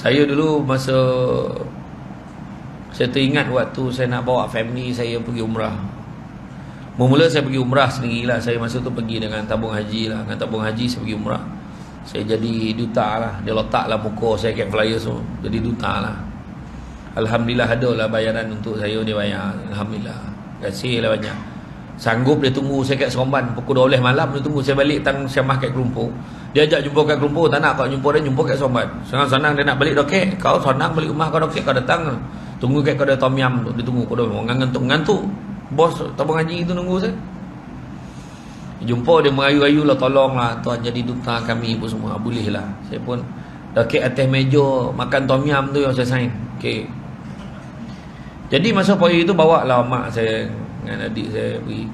Saya dulu masa saya teringat waktu saya nak bawa family saya pergi umrah. Mula saya pergi umrah sendirilah. Saya masa tu pergi dengan tabung haji lah. Dengan tabung haji saya pergi umrah. Saya jadi duta lah. Dia letaklah muka saya kat flyer semua. Jadi duta lah. Alhamdulillah ada lah bayaran untuk saya, dia bayar. Alhamdulillah. Terima kasih lah banyak. Sanggup dia tunggu saya kat Seremban pukul 12 malam, dia tunggu saya balik tang Syamah kat Kelumpur. Dia ajak jumpa kat Kelumpur, tak nak kau jumpa dia, jumpa kat Seremban. Senang-senang dia nak balik Doket. Kau senang balik rumah kau Doket, kau datang. Tunggu kat kau ada Tom Yam tu, dia tunggu kau dah ngantuk-ngantuk. Bos tabung haji tu nunggu saya. Jumpa dia merayu-rayu lah, tolonglah tuan jadi duta kami pun semua. Boleh lah. Saya pun Doket atas meja makan Tom Yam tu yang saya sign. Okey. Jadi masa pagi tu bawa lah mak saya dengan adik saya pergi.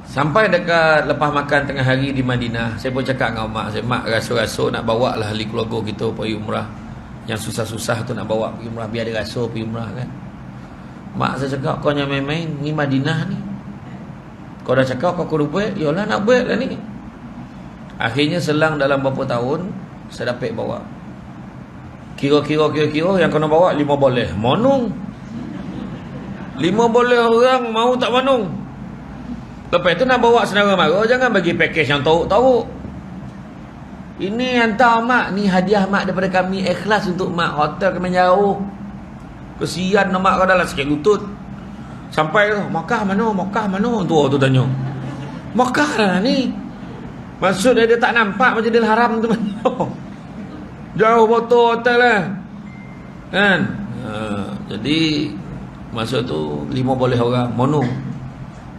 Sampai dekat lepas makan tengah hari di Madinah, saya pun cakap dengan mak saya, mak rasa-rasa nak bawa lah ahli keluarga kita pergi umrah. Yang susah-susah tu nak bawa pergi umrah, biar dia rasa pergi umrah kan. Mak saya cakap, kau jangan main-main, ni Madinah ni. Kau dah cakap kau rupiah, yalah nak buat lah ni. Akhirnya selang dalam beberapa tahun, saya dapat bawa. Kira-kira yang kena bawa 5 boleh. Monong. 5 boleh orang mau tak monong. Lepas tu nak bawa saudara mara, jangan bagi package yang tauk-tauk. Ini hantar mak, ni hadiah mak daripada kami, ikhlas untuk mak, hotel kami jauh. Kesian mak kau dah lah sikit lutut. Sampai tu, Makkah mana? Tu tanya. Makkah lah ni. Maksud dia tak nampak Masjidil Haram tu mana. Jauh botol hotel lah. Kan? Jadi masa tu 5 boleh orang mono.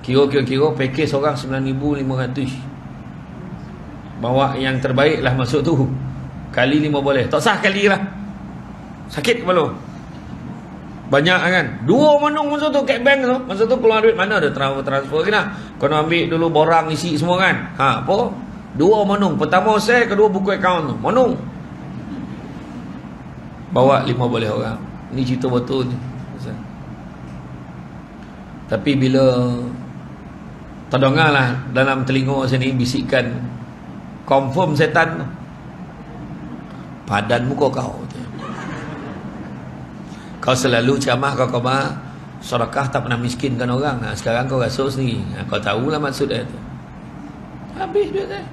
Kira-kira package orang 9,500. Bawa yang terbaik lah masuk tu. Kali 5 boleh. Tak sah kali lah. Sakit kepala. Banyak kan. 2 monong masa tu kat bank tu. Masa tu keluar duit mana ada transfer kena. Kena ambil dulu borang isi semua kan. Apa? 2 monong. Pertama saya, kedua buku akaun tu. Monong. Bawa 5 boleh orang. Ni cerita betul ni. Tapi bila terdengarlah dalam telinga saya ni bisikan confirm setan tu, padan muka kau. Kau selalu ceramah kau khabar sedekah tak pernah miskinkan orang. Sekarang kau rasa sendiri. Kau tahulah maksud dia tu. Habis duit saya.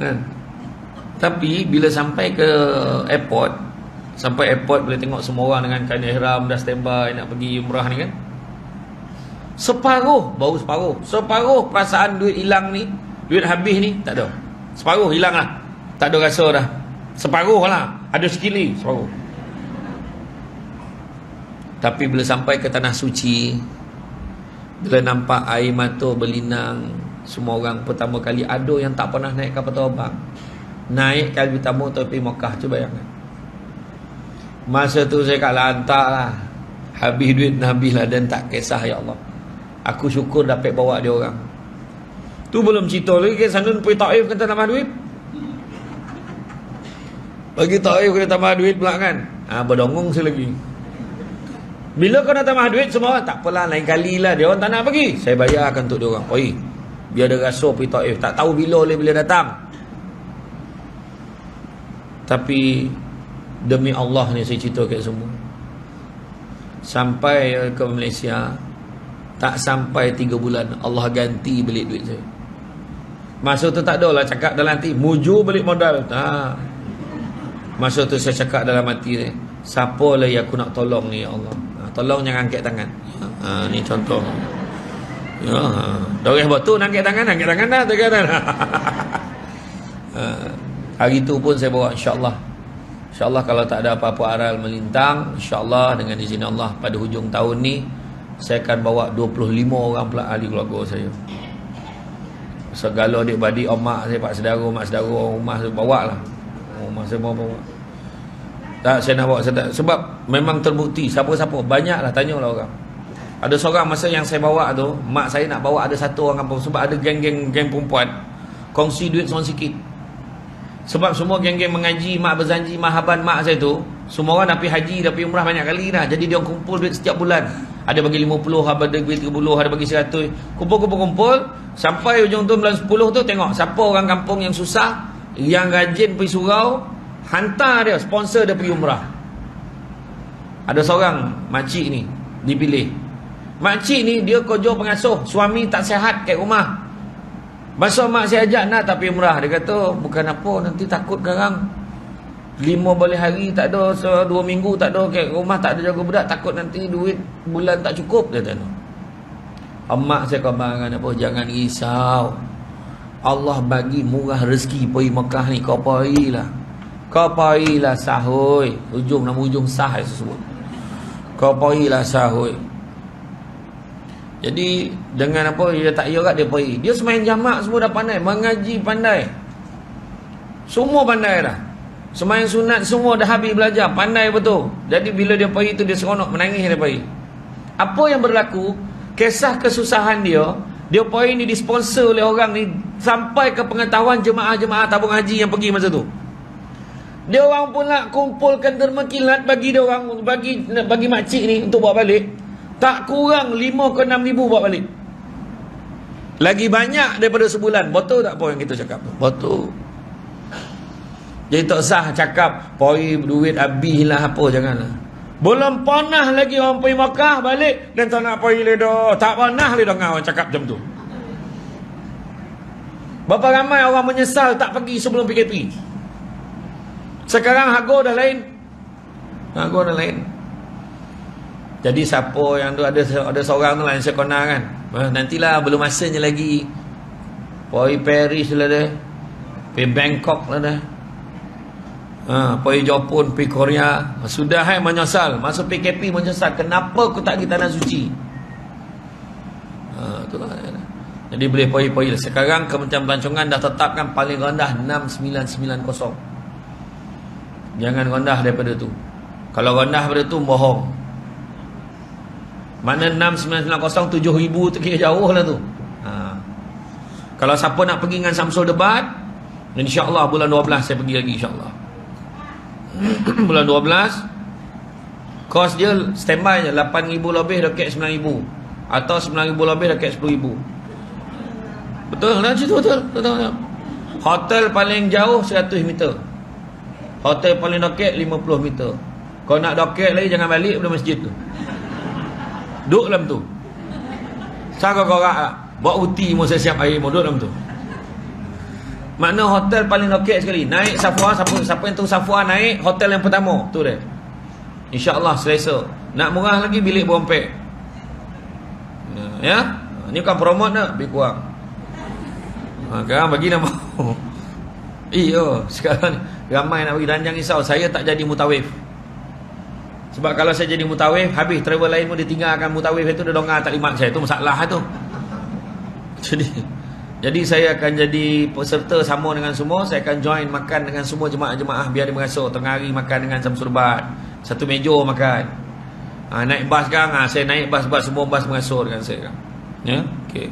Kan? Tapi bila sampai ke airport, boleh tengok semua orang dengan kain ihram dah standby nak pergi umrah ni kan. Separuh perasaan duit hilang ni, duit habis ni tak ada. Separuh hilang lah. Tak ada rasa dah. Separuh lah. Ada sekili separuh. Tapi bila sampai ke tanah suci, bila nampak air mata berlinang, semua orang pertama kali ada yang tak pernah naik kapal terbang. Naik kali pertama tapi Makkah, cuba bayangkan. Masa tu saya kat lantak lah. Habis duit Nabi lah dan tak kisah ya Allah. Aku syukur dapat bawa dia orang. Tu belum cerita lagi ke Sanun pergi Taif kata tambah duit. Bagi Taif kena tambah duit pula kan. Berdongong saya lagi. Bila kau nak tambah duit semua, tak apalah lain kali lah. Dia orang tak nak pergi, saya bayarkan untuk dia orang. Pergi. Biar dia rasa pergi Taif. Tak tahu bila datang. Tapi demi Allah ni saya cerita kat semua. Sampai ke Malaysia, tak sampai 3 bulan Allah ganti balik duit saya. Masa tu tak ada lah cakap dalam hati muju balik modal. Masa tu saya cakap dalam hati saya, siapa lah yang aku nak tolong ni ya Allah. Tolong jangan angkat tangan. Ni contoh. Ya, doreh betul nak angkat tangan dah terkadang. Hari tu pun saya bawa insya-Allah. InsyaAllah kalau tak ada apa-apa aral melintang, insyaAllah dengan izin Allah pada hujung tahun ni saya akan bawa 25 orang pula ahli keluarga saya. Segala adik-beradik, mak saya, pak saudara, mak saudara, rumah saya bawa lah. Rumah saya bawa. Tak, saya nak bawa sebab memang terbukti siapa-siapa, banyak lah, tanyalah orang. Ada seorang masa yang saya bawa tu, mak saya nak bawa ada satu orang kampung sebab ada geng perempuan kongsi duit seorang sikit. Sebab semua geng-geng mengaji, mak berzanji, mahaban mak saya tu, semua orang dah pergi haji, dah pergi umrah banyak kali dah. Jadi dia orang kumpul duit setiap bulan. Ada bagi 50, ada bagi 30, ada bagi 100. Kumpul. Sampai ujung tu bulan 10 tu tengok siapa orang kampung yang susah, Yang rajin pergi surau, hantar dia, sponsor dia pergi umrah. Ada seorang makcik ni dipilih. Makcik ni dia kerja pengasuh, suami tak sihat kat rumah. Masa mak saya ajak nak tak pergi umrah, dia kata bukan apa, nanti takut garang 5 boleh hari tak ada, 2 minggu tak ada kat rumah, tak ada jaga budak, takut nanti duit bulan tak cukup, dia kata. Mak saya khabarkan apa, jangan risau, Allah bagi murah rezeki pergi Mekah ni, kau pergilah sahoi, ujung nama ujung sah saya sebut, kau pergilah sahoi. Jadi dengan apa, dia tak irat dia pergi, dia semain jamak semua dah pandai, mengaji pandai, semua pandai dah, semain sunat semua dah habis belajar, pandai betul. Jadi bila dia pergi tu dia seronok, menangis dia pergi. Apa yang berlaku, kisah kesusahan dia pergi ni disponsor oleh orang ni sampai ke pengetahuan jemaah-jemaah tabung haji yang pergi masa tu. Dia orang pula kumpulkan derma kilat bagi dia orang, bagi makcik ni untuk bawa balik. Tak kurang 5 ke 6 ribu bawa balik. Lagi banyak daripada sebulan. Betul tak apa yang kita cakap tu? Betul. Jadi tak sah cakap pergi duit habis lah apa, janganlah. Belum pernah lagi orang pergi Makkah balik dan tak nak pergi ledah. Tak pernah ledah dengan orang cakap macam tu. Berapa ramai orang menyesal tak pergi sebelum PKP. Sekarang harga dah lain. Harga dah lain. Jadi siapa yang tu, ada seorang tu lah yang saya kenal kan, nantilah belum masanya lagi, pergi Paris lah dah, pergi Bangkok lah dah, pergi Jepun, pergi Korea. Sudah menyesal, masa PKP menyesal, kenapa aku tak pergi tanah suci. Itulah. Jadi boleh pergi lah. Sekarang Kementerian Pelancongan dah tetapkan paling rendah 6990. Jangan rendah daripada tu. Kalau rendah daripada tu bohong. Mana 6990, 7,000 tu kira jauh lah tu. Kalau siapa nak pergi dengan Samsul Debat, insya-Allah bulan 12 saya pergi lagi insya-Allah. Bulan 12 kos dia standby je 8,000 lebih dekat 9,000, atau 9,000 lebih dekat 10,000. Betul lah cerita, betul. Hotel paling jauh 100 meter. Hotel paling dekat 50 meter. Kau nak dekat lagi jangan balik daripada masjid tu. Duduk dalam tu. Sangka korak lah. Bawa uti mau saya siap air, mau duduk dalam tu. Makna hotel paling lokek sekali. Naik Safwa, siapa yang tu Safwa naik hotel yang pertama tu dia. InsyaAllah selesa. Nak murah lagi bilik berompek. Ya. Ni bukan promote nak, lebih kurang. Sekarang bagi nama. Iya, sekarang ramai nak pergi. Dan jangan risau, saya tak jadi mutawif. Sebab kalau saya jadi mutawif, habis travel lain pun dia tinggalkan mutawif itu, dia dongah tak limat saya. Itu masalah tu. Jadi saya akan jadi peserta sama dengan semua. Saya akan join makan dengan semua jemaah-jemaah biar dia merasa tengah hari makan dengan Samsul Debat. Satu meja makan. Naik bas kan, saya naik bas-bas, semua bas merasa dengan saya. Ya, okey.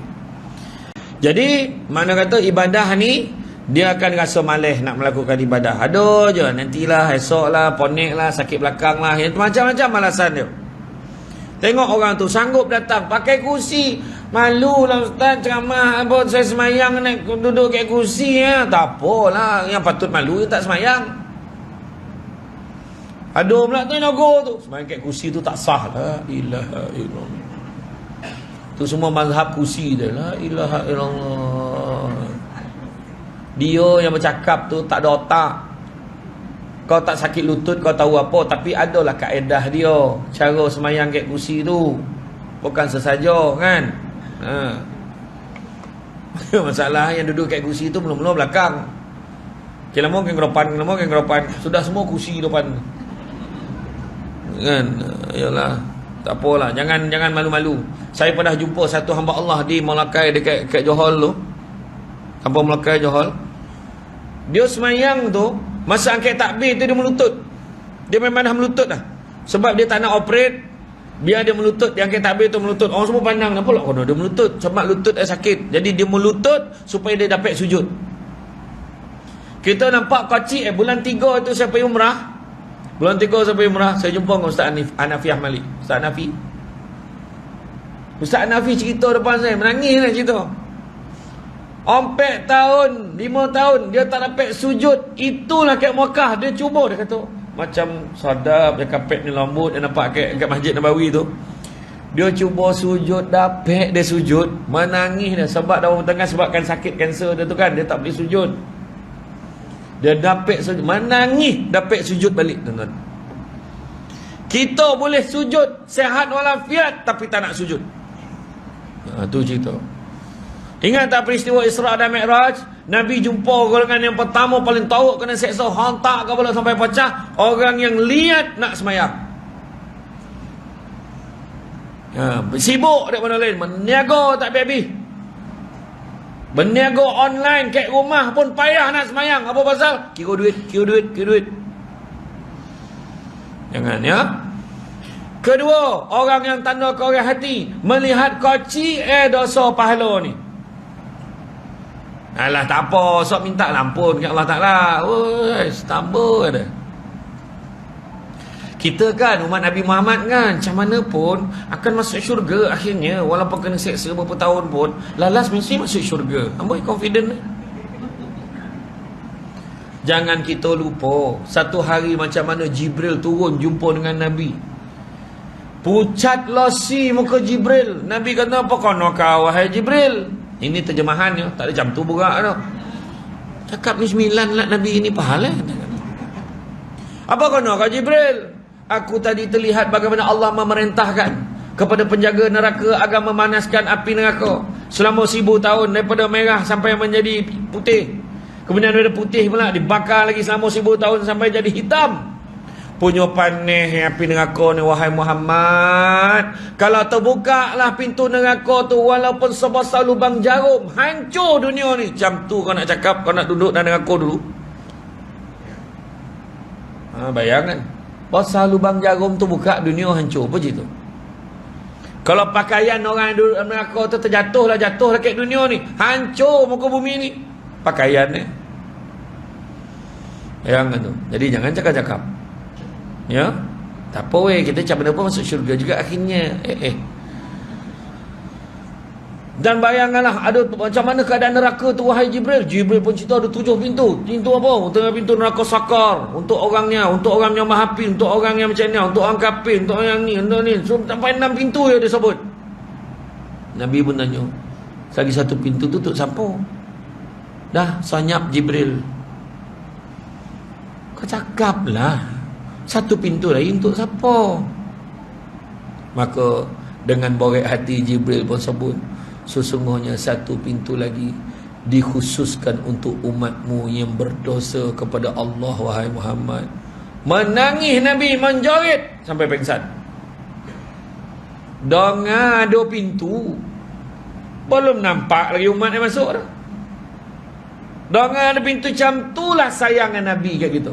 Jadi mana kata ibadah ni dia akan rasa malas nak melakukan ibadah. Ada je, nantilah, esok lah, ponek lah, sakit belakang lah, yang macam-macam alasan dia. Tengok orang tu sanggup datang pakai kursi. Malu lah ustaz ceramah apa, saya semayang naik duduk kat kursi ya. Tak apalah, yang patut malu yang tak semayang. Ada pula tu nego tu semayang kat kursi tu tak sah. La ilaha illallah. Tu semua mazhab kursi dia. La ilaha illallah. Dia yang bercakap tu tak ada otak. Kau tak sakit lutut kau tahu apa, tapi adalah kaedah dia, cara semayang kat kursi tu. Bukan sesaja kan. Masalah yang duduk kat kursi tu mula-mula belakang. Kelamo ke depan, sudah semua kursi depan. Kan? Yalah. Tak apalah, jangan malu-malu. Saya pernah jumpa satu hamba Allah di Melakai dekat Johor tu. Kampung Melakai Johor. Dia semayang tu, masa angkat takbir tu dia melutut. Dia memang dah melutut dah. Sebab dia tak nak operate, biar dia melutut, dia angkat takbir tu melutut. Orang semua pandang, kenapa lah kena dia melutut? Sebab lutut dia sakit. Jadi dia melutut supaya dia dapat sujud. Kita nampak kocik bulan 3 tu saya pergi umrah. Bulan 3 saya pergi umrah, saya jumpa dengan Ustaz Hanafi Ahmali. Ustaz Hanafi cerita depan saya, menangis lah cerita. 4 tahun, 5 tahun dia tak dapat sujud. Itulah kat Mekah dia cuba, dia kata macam sadap dia kapet ni lambut dia nampak kat Masjid Nabawi tu. Dia cuba sujud, dapat dia sujud, menangis dia sebab dalam tengah sebabkan sakit kanser dia tu kan, dia tak boleh sujud. Dia dapat sujud, menangis dapat sujud balik, tuan-tuan. Kita boleh sujud sihat walafiat tapi tak nak sujud. Tu cerita. Ingat tak peristiwa Isra dan Mi'raj? Nabi jumpa golongan yang pertama paling teruk kena seksa, hantar kepala sampai pecah. Orang yang lihat nak semayang. Sibuk daripada lain, berniaga tak habis-habis. Berniaga online kat rumah pun payah nak semayang. Apa pasal? Kira duit. Jangan ya. Kedua, orang yang tanda korek hati melihat koci dosa pahala ni. Alah tak apa, sok minta ampun kat Allah Ta'ala. Oi, tambah ada. Kita kan umat Nabi Muhammad kan, macam mana pun akan masuk syurga akhirnya, walaupun kena seksa berapa tahun pun, lalas mesti masuk syurga. Amboi confident. Jangan kita lupa, satu hari macam mana Jibril turun jumpa dengan Nabi. Pucat losi muka Jibril. Nabi kata, apa kono kau wahai Jibril? Ini terjemahannya, tak ada jam tu berak tu. Cakap ni 9 lah Nabi ini pahala. Apa kono kau Jibril? Aku tadi terlihat bagaimana Allah memerintahkan kepada penjaga neraka agar memanaskan api neraka selama 1000 tahun, daripada merah sampai menjadi putih. Kemudian daripada putih pula dibakar lagi selama 1000 tahun sampai jadi hitam. Punya panih api neraka ni wahai Muhammad. Kalau terbuka lah pintu neraka tu, walaupun sebesar lubang jarum, hancur dunia ni. Macam tu kau nak cakap, kau nak duduk dalam neraka dulu. Bayangkan, besar lubang jarum tu buka, dunia hancur. Apa je tu? Kalau pakaian orang yang duduk dalam neraka tu jatuh lah kat dunia ni, hancur muka bumi ni pakaian ni. Bayangkan tu. Jadi jangan cakap-cakap. Ya, tak apa weh, kita macam mana pun masuk syurga juga akhirnya. Dan bayangkanlah ada macam mana keadaan neraka tu wahai Jibril. Jibril pun cerita ada 7 pintu. Pintu apa? Untuk pintu neraka sakar, untuk orangnya, untuk orang yang mahapi, untuk orang yang macam ni, untuk orang kafir, untuk orang yang ni, untuk ni. So, sampai 6 pintu ya dia sebut. Nabi pun tanya, lagi 1 pintu tutup siapa? Dah senyap Jibril. Kau cakap lah, 1 pintu lagi untuk siapa? Maka dengan borek hati Jibril pun sebut, sesungguhnya 1 pintu lagi dikhususkan untuk umatmu yang berdosa kepada Allah wahai Muhammad. Menangis Nabi, menjerit sampai pingsan. Dengar 2 pintu, belum nampak lagi umat yang masuk dah. Dengar ada pintu, macam itulah sayangnya Nabi kat gitu.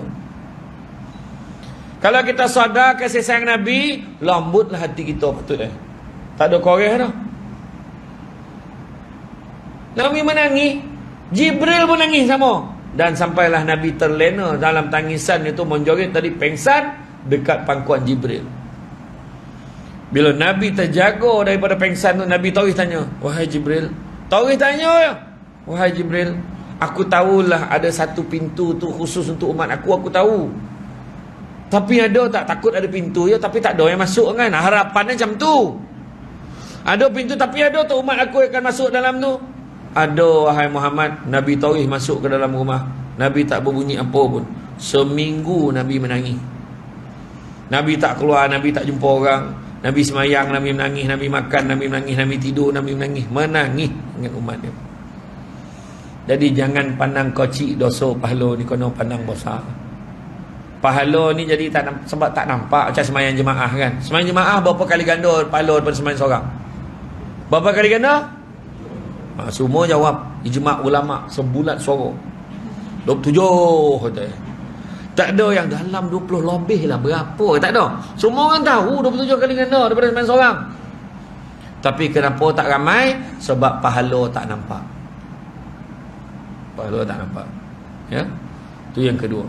Kalau kita sadar kasih sayang Nabi, lembutlah hati kita betul dah. Tak ada koreh dah. Nabi menangis, Jibril pun nangis sama. Dan sampailah Nabi terlena dalam tangisan itu, menjerit tadi pengsan dekat pangkuan Jibril. Bila Nabi terjaga daripada pengsan tu, Nabi terus tanya, wahai Jibril, terus tanya, wahai Jibril, aku tahulah ada 1 pintu tu khusus untuk umat aku tahu. Tapi ada tak takut ada pintu ya, tapi tak ada yang masuk kan? Harapannya macam tu. Ada pintu tapi ada tu umat aku akan masuk dalam tu. Ada wahai Muhammad. Nabi terus masuk ke dalam rumah. Nabi tak berbunyi apa pun. Seminggu Nabi menangis. Nabi tak keluar, Nabi tak jumpa orang. Nabi semayang, Nabi menangis, Nabi makan, Nabi menangis, Nabi tidur, Nabi menangis. Menangis dengan umat dia. Jadi jangan pandang kecil dosa pahala ni, kena pandang besar. Pahala ni jadi tak sebab tak nampak macam sembahyang jemaah kan. Sembahyang jemaah berapa kali ganda pahala daripada sembahyang seorang? Berapa kali ganda? Semua jawab ijma' ulama sebulat suara 27 kata. Tak ada yang dalam 20 lebih lah, berapa tak ada. Semua orang tahu 27 kali ganda daripada sembahyang seorang. Tapi kenapa tak ramai? Sebab pahala tak nampak. Pahala tak nampak. Ya. Itu yang kedua.